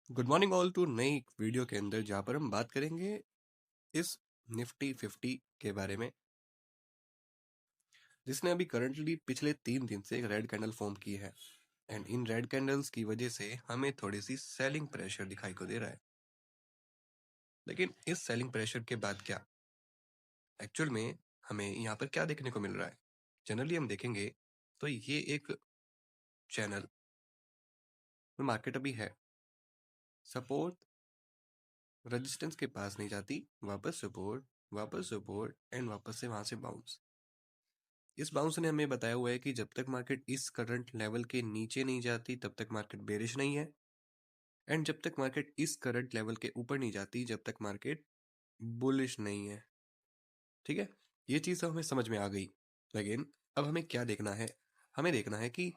Good morning all to नई video के अंदर जहाँ पर हम बात करेंगे इस निफ्टी 50 के बारे में, जिसने अभी करंटली पिछले 3 दिन से एक रेड कैंडल फॉर्म की है। एंड इन रेड कैंडल्स की वजह से हमें थोड़ी सी सेलिंग प्रेशर दिखाई को दे रहा है। लेकिन इस सेलिंग प्रेशर के बाद क्या एक्चुअल में हमें यहाँ पर क्या देखने को मिल रहा है? जनरली हम देखेंगे तो ये एक चैनल में मार्केट अभी है, सपोर्ट रेजिस्टेंस के पास नहीं जाती, वापस सपोर्ट एंड वापस से वहां से बाउंस। इस बाउंस ने हमें बताया हुआ है कि जब तक मार्केट इस करंट लेवल के नीचे नहीं जाती तब तक मार्केट बेरिश नहीं है, एंड जब तक मार्केट इस करंट लेवल के ऊपर नहीं जाती जब तक मार्केट बुलिश नहीं है। ठीक है, ये चीज़ तो हमें समझ में आ गई। लेकिन अब हमें क्या देखना है? हमें देखना है कि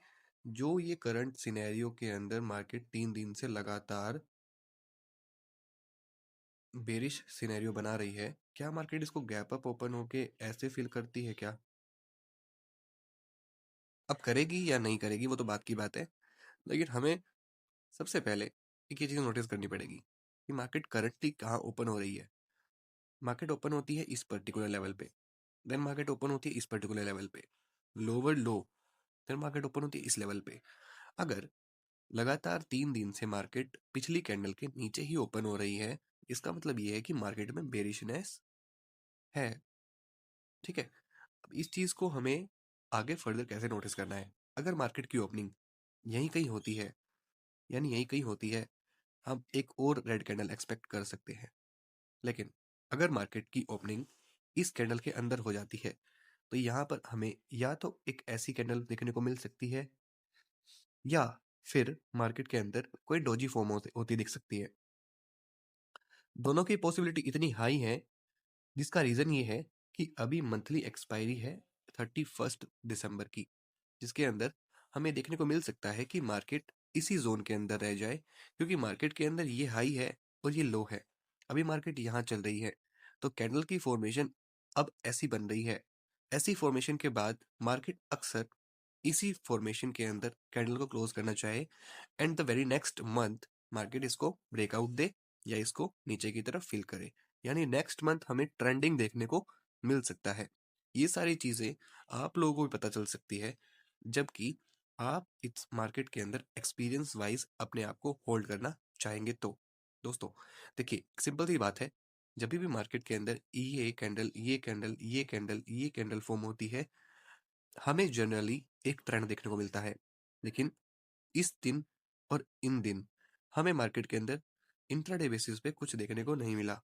जो ये करंट सिनेरियो के अंदर मार्केट 3 दिन से लगातार बेरिश सिनेरियो बना रही है, क्या मार्केट इसको गैप अप ओपन होके ऐसे फील करती है क्या? अब करेगी या नहीं करेगी वो तो बात की बात है, लेकिन हमें सबसे पहले एक ये चीज़ नोटिस करनी पड़ेगी कि मार्केट करंटली कहाँ ओपन हो रही है। मार्केट ओपन होती है इस पर्टिकुलर लेवल पे, देन मार्केट ओपन होती है इस पर्टिकुलर लेवल पे, lower low, then market open होती है इस लेवल पे। अगर लगातार 3 दिन से मार्केट पिछली कैंडल के नीचे ही ओपन हो रही है, इसका मतलब ये है कि मार्केट में बेरिशनेस है। ठीक है, अब इस चीज़ को हमें आगे फर्दर कैसे नोटिस करना है? अगर मार्केट की ओपनिंग यहीं कहीं होती है, यानी यहीं कहीं होती है, हम एक और रेड कैंडल एक्सपेक्ट कर सकते हैं। लेकिन अगर मार्केट की ओपनिंग इस कैंडल के अंदर हो जाती है तो यहाँ पर हमें या तो एक ऐसी कैंडल देखने को मिल सकती है या फिर मार्केट के अंदर कोई डोजी फॉर्म होती दिख सकती है। दोनों की पॉसिबिलिटी इतनी हाई है, जिसका रीज़न ये है कि अभी मंथली एक्सपायरी है 31 दिसंबर की, जिसके अंदर हमें देखने को मिल सकता है कि मार्केट इसी जोन के अंदर रह जाए, क्योंकि मार्केट के अंदर ये हाई है और ये लो है। अभी मार्केट यहाँ चल रही है तो कैंडल की फॉर्मेशन अब ऐसी बन रही है। ऐसी फॉर्मेशन के बाद मार्केट अक्सर इसी फॉर्मेशन के अंदर कैंडल को क्लोज करना चाहे, and the very next month market इसको ब्रेकआउट दे या इसको नीचे की तरफ फिल करे, यानी नेक्स्ट मंथ हमें ट्रेंडिंग देखने को मिल सकता है। ये सारी चीज़ें आप लोगों को भी पता चल सकती है जबकि आप इस मार्केट के अंदर एक्सपीरियंस वाइज अपने आप को होल्ड करना चाहेंगे तो। दोस्तों देखिए, सिंपल सी बात है, जब भी मार्केट के अंदर ये कैंडल फॉर्म होती है, हमें जनरली एक ट्रेंड देखने को मिलता है। लेकिन इस दिन और इन दिन हमें मार्केट के अंदर इंट्राडे बेसिस पे कुछ देखने को नहीं मिला।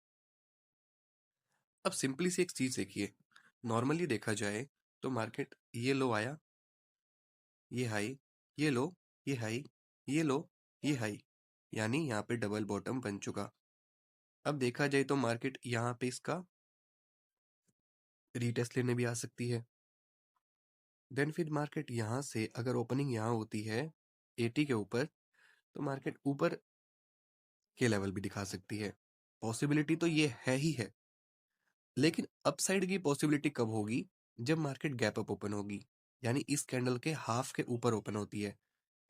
अब सिंपली सी एक चीज देखिए, नॉर्मली देखा जाए तो मार्केट ये लो आया, ये हाई, ये लो, ये हाई, ये लो, ये हाई, यानी यहाँ पे डबल बॉटम बन चुका। अब देखा जाए तो मार्केट यहाँ पे इसका रीटेस्ट लेने भी आ सकती है। देन फिर मार्केट यहाँ से अगर ओपनिंग यहाँ होती है 80 के ऊपर, तो मार्केट ऊपर के लेवल भी दिखा सकती है। पॉसिबिलिटी तो ये है ही है, लेकिन अपसाइड की पॉसिबिलिटी कब होगी? जब मार्केट गैप अप ओपन होगी, यानी इस कैंडल के हाफ के ऊपर ओपन होती है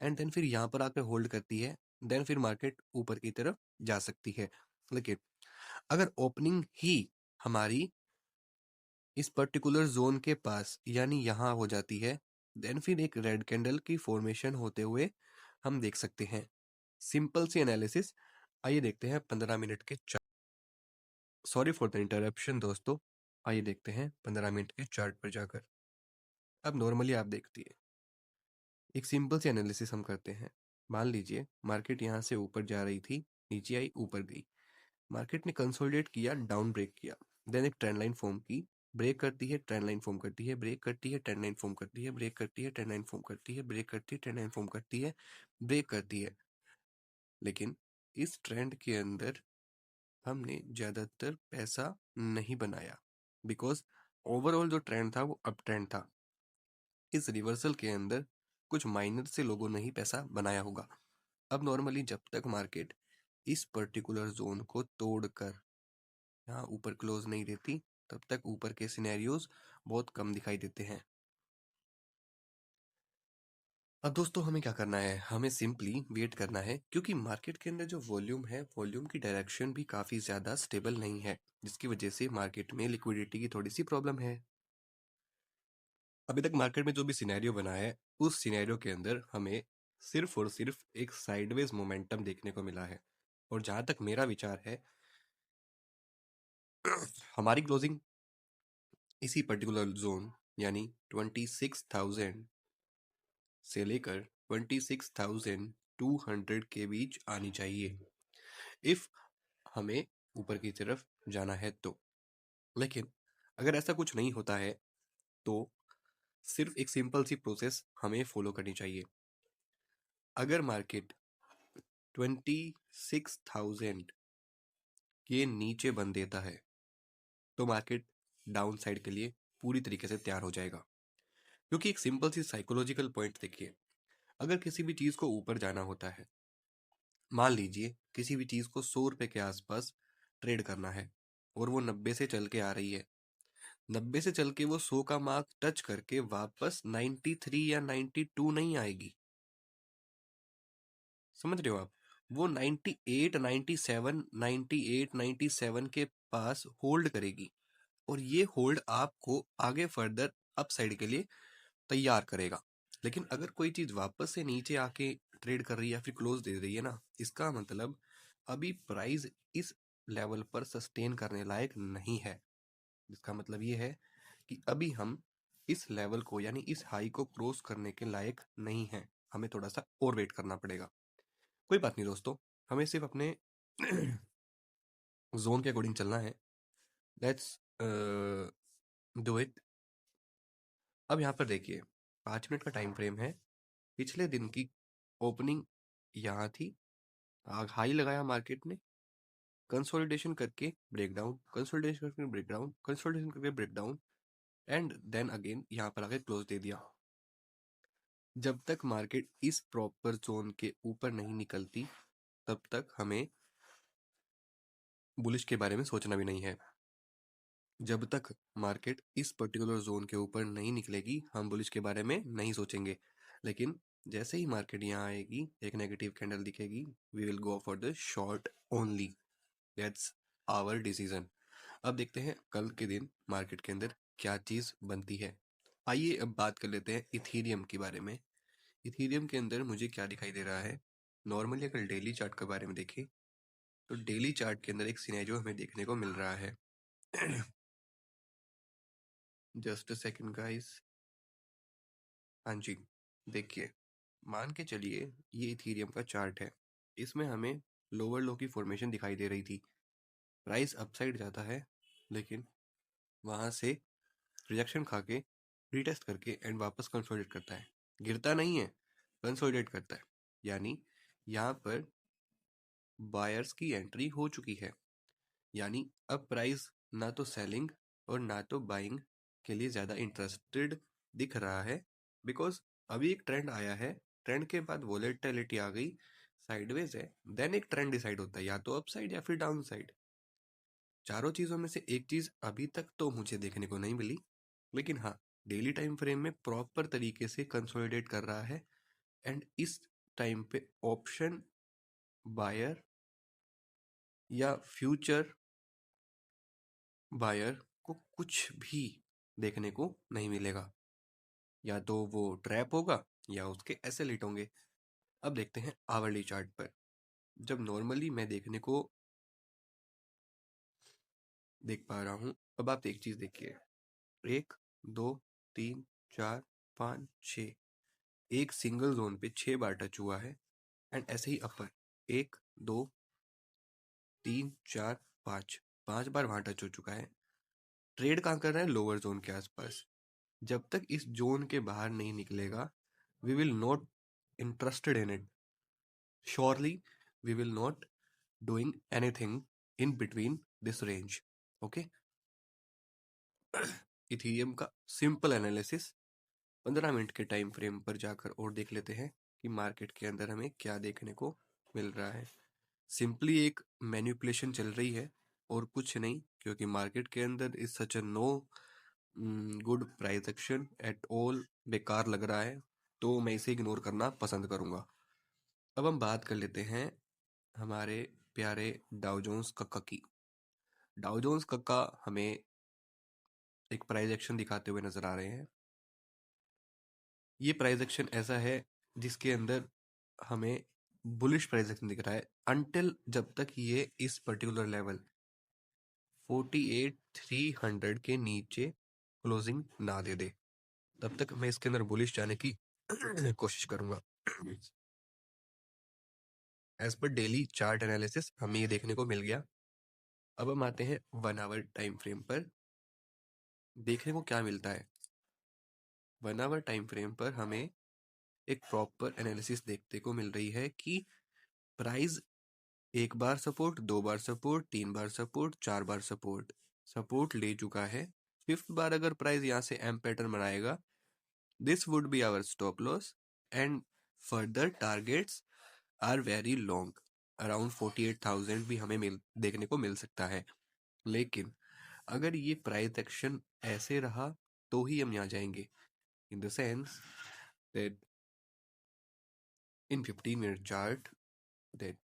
एंड देन फिर यहाँ पर आकर होल्ड करती है, देन फिर मार्केट ऊपर की तरफ जा सकती है। लेकिन अगर ओपनिंग ही हमारी इस पर्टिकुलर जोन के पास यानी यहाँ हो जाती है, देन फिर एक रेड कैंडल की फॉर्मेशन होते हुए हम देख सकते हैं। सिंपल सी एनालिसिस, आइए देखते हैं 15 मिनट के chart. Sorry for the interruption दोस्तों, आइए देखते हैं 15 मिनट के चार्ट पर जाकर। अब नॉर्मली आप देखती है, एक सिंपल सी एनालिसिस हम करते हैं। मान लीजिए मार्केट यहाँ से ऊपर जा रही थी, नीचे आई, ऊपर गई, मार्केट ने कंसोलिडेट किया, डाउन ब्रेक किया, देन एक ट्रेंड लाइन फॉर्म की, ब्रेक करती है, ट्रेंड लाइन फॉर्म करती है, ब्रेक करती है, ट्रेंड लाइन फॉर्म करती है, ब्रेक करती है, ट्रेंड लाइन फॉर्म करती है, ब्रेक करती है, ट्रेंड लाइन फॉर्म करती है, ब्रेक करती है। लेकिन इस ट्रेंड के अंदर हमने ज़्यादातर पैसा नहीं बनाया, बिकॉज ओवरऑल जो ट्रेंड था वो अप ट्रेंड था। इस रिवर्सल के अंदर कुछ माइनर से लोगों ने ही पैसा बनाया होगा। अब नॉर्मली जब तक मार्केट इस पर्टिकुलर जोन को तोड़कर यहाँ ऊपर क्लोज नहीं रहती, तब तक ऊपर के सिनेरियोज बहुत कम दिखाई देते हैं। अब दोस्तों हमें क्या करना है, हमें सिंपली वेट करना है, क्योंकि मार्केट के अंदर जो वॉल्यूम है, वॉल्यूम की डायरेक्शन भी काफ़ी ज़्यादा स्टेबल नहीं है, जिसकी वजह से मार्केट में लिक्विडिटी की थोड़ी सी प्रॉब्लम है। अभी तक मार्केट में जो भी सिनेरियो बना है, उस सिनेरियो के अंदर हमें सिर्फ और सिर्फ एक साइडवेज मोमेंटम देखने को मिला है। और जहां तक मेरा विचार है, हमारी क्लोजिंग इसी पर्टिकुलर जोन यानी 26,000 से लेकर 26,200 के बीच आनी चाहिए, इफ हमें ऊपर की तरफ जाना है तो। लेकिन अगर ऐसा कुछ नहीं होता है तो सिर्फ एक सिंपल सी प्रोसेस हमें फॉलो करनी चाहिए। अगर मार्केट 26,000 के नीचे बन देता है तो मार्केट डाउन साइड के लिए पूरी तरीके से तैयार हो जाएगा। क्योंकि एक सिंपल सी साइकोलॉजिकल पॉइंट देखिए, अगर किसी भी चीज को ऊपर जाना होता है, मान लीजिए किसी भी चीज को 100 रुपए के आसपास ट्रेड करना है और वो 90 से चल के आ रही है, 90 से चल के वो 100 का मार्क टच करके वापस 93 या 92 नहीं आएगी। समझ रहे हो आप? वो 98, 97, 98, 97 के पास होल्ड करेगी, और ये होल्ड आपको आगे फर्दर अपसाइड के लिए तैयार करेगा। लेकिन अगर कोई चीज वापस से नीचे आके ट्रेड कर रही है या फिर क्लोज दे रही है ना, इसका मतलब अभी प्राइस इस लेवल पर सस्टेन करने लायक नहीं है। इसका मतलब ये है कि अभी हम इस लेवल को यानी इस हाई को क्रॉस करने के लायक नहीं है, हमें थोड़ा सा और वेट करना पड़ेगा। कोई बात नहीं दोस्तों, हमें सिर्फ अपने जोन के अकॉर्डिंग चलना है। Let's do it. अब यहाँ पर देखिए, 5 मिनट का टाइम फ्रेम है। पिछले दिन की ओपनिंग यहाँ थी, हाई लगाया मार्केट ने, कंसोलिडेशन करके ब्रेकडाउन, कंसोलिडेशन करके ब्रेकडाउन, कंसोलिडेशन करके ब्रेकडाउन, एंड देन अगेन यहाँ पर आके क्लोज दे दिया। जब तक मार्केट इस प्रॉपर जोन के ऊपर नहीं निकलती, तब तक हमें बुलिश के बारे में सोचना भी नहीं है। जब तक मार्केट इस पर्टिकुलर जोन के ऊपर नहीं निकलेगी, हम बुलिश के बारे में नहीं सोचेंगे। लेकिन जैसे ही मार्केट यहाँ आएगी, एक नेगेटिव कैंडल दिखेगी, we will go for the short only. That's our decision. अब देखते हैं कल के दिन मार्केट के अंदर क्या चीज बनती है। आइए अब बात कर लेते हैं इथीरियम के बारे में। इथीरियम के अंदर मुझे क्या दिखाई दे रहा है। नॉर्मली अगर डेली चार्ट के बारे में देखें तो डेली चार्ट के अंदर एक सिनेरियो हमें देखने को मिल रहा है। Just a second guys. हाँ जी, देखिए, मान के चलिए ये इथीरियम का चार्ट है। इसमें हमें लोअर लो की फॉर्मेशन दिखाई दे रही थी। प्राइस अपसाइड जाता है, लेकिन वहां से रिजेक्शन खा के रीटेस्ट करके एंड वापस कंसोलिडेट करता है। गिरता नहीं है, कंसोलिडेट करता है। यानी यहाँ पर बायर्स की एंट्री हो चुकी है। यानी अब प्राइस ना तो सेलिंग और ना तो बाइंग के लिए ज़्यादा इंटरेस्टेड दिख रहा है, बिकॉज अभी एक ट्रेंड आया है, ट्रेंड के बाद वॉलेटिलिटी आ गई, साइडवेज है, देन एक ट्रेंड डिसाइड होता है, या तो अपसाइड या फिर डाउन साइड। चारों चीज़ों में से एक चीज़ अभी तक तो मुझे देखने को नहीं मिली, लेकिन हाँ, डेली टाइम फ्रेम में प्रॉपर तरीके से कंसोलिडेट कर रहा है। एंड इस टाइम पे ऑप्शन बायर या फ्यूचर बायर को कुछ भी देखने को नहीं मिलेगा। या तो वो ट्रैप होगा या उसके ऐसे लेट होंगे। अब देखते हैं आवरली चार्ट पर। जब नॉर्मली मैं देखने को देख पा रहा हूँ, अब आप एक चीज देखिए, 1, 2, 3, 4, 5, 6, एक सिंगल जोन पे 6 बार टच हुआ है। एंड ऐसे ही अपर 1, 2, 3, 4, 5, 5 बार वहां टच हो चुका है। ट्रेड कहाँ कर रहा है? लोअर जोन के आसपास। जब तक इस जोन के बाहर नहीं निकलेगा, we will not interested in it. Surely we will not doing anything in between this range. Okay, Ethereum का सिंपल एनालिसिस 15 मिनट के टाइम फ्रेम पर जाकर और देख लेते हैं कि मार्केट के अंदर हमें क्या देखने को मिल रहा है। सिंपली एक मैनिपुलेशन चल रही है और कुछ नहीं, क्योंकि मार्केट के अंदर is such a no good price action at all. बेकार लग रहा है। तो मैं इसे इग्नोर करना पसंद करूंगा। अब हम बात कर लेते हैं हमारे प्यारे डाउ जोन्स कक्का की। डाउ जोन्स कक्का हमें एक प्राइस एक्शन दिखाते हुए नजर आ रहे हैं। ये प्राइस एक्शन ऐसा है जिसके अंदर हमें बुलिश प्राइस एक्शन दिख रहा है अनटिल जब तक ये इस पर्टिकुलर लेवल 48,300 के नीचे क्लोजिंग ना दे दे, तब तक मैं इसके अंदर बुलिश जाने की कोशिश करूंगा। As per daily chart analysis हमें ये देखने को मिल गया। अब हम आते हैं 1 आवर टाइम फ्रेम पर। देखने को क्या मिलता है 1 आवर टाइम फ्रेम पर हमें एक प्रॉपर एनालिसिस देखने को मिल रही है कि प्राइस एक बार सपोर्ट, 2 बार सपोर्ट, 3 बार सपोर्ट, 4 बार सपोर्ट ले चुका है। 5th बार अगर प्राइस यहाँ से एम पैटर्न बनाएगा, this would be our stop loss and further targets are very long. Around 48,000 भी हमें देखने को मिल सकता है। लेकिन अगर ये प्राइस एक्शन ऐसे रहा तो ही हम यहाँ जाएंगे, in the sense that in 15-minute chart that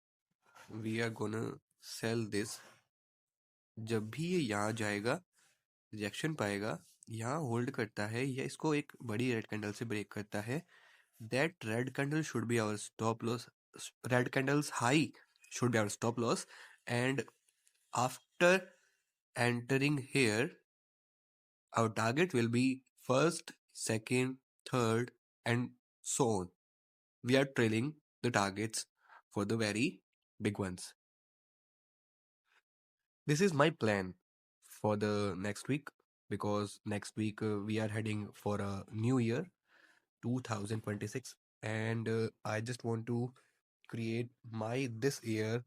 we are gonna sell this। जब भी ये यहाँ जाएगा, रिजेक्शन पाएगा, यहाँ होल्ड करता है या इसको एक बड़ी रेड कैंडल से ब्रेक करता है, that red candle should be our stop loss, red candles high should be our stop loss, and after entering here our target will be first, second, third and so on. We are trailing the targets for the very big ones. This is my plan for the next week, because next week we are heading for a new year 2026, and I just want to create my this year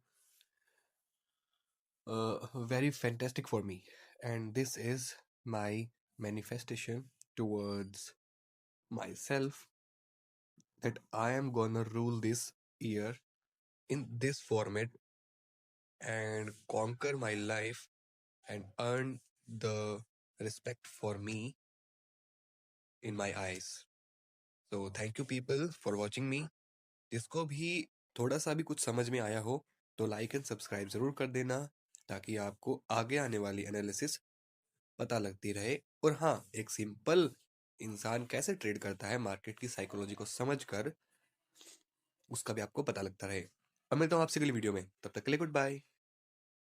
very fantastic for me, and this is my manifestation towards myself that I am gonna rule this year in this format and conquer my life and earn the respect for me in my eyes. So thank you people for watching me. जिसको भी थोड़ा सा भी कुछ समझ में आया हो तो लाइक एंड सब्सक्राइब जरूर कर देना, ताकि आपको आगे आने वाली एनालिसिस पता लगती रहे। और हाँ, एक सिंपल इंसान कैसे ट्रेड करता है मार्केट की साइकोलॉजी को समझकर, उसका भी आपको पता लगता रहे। अब मिलता हूँ आपसे अगली वीडियो में, तब तक के लिए गुड बाय।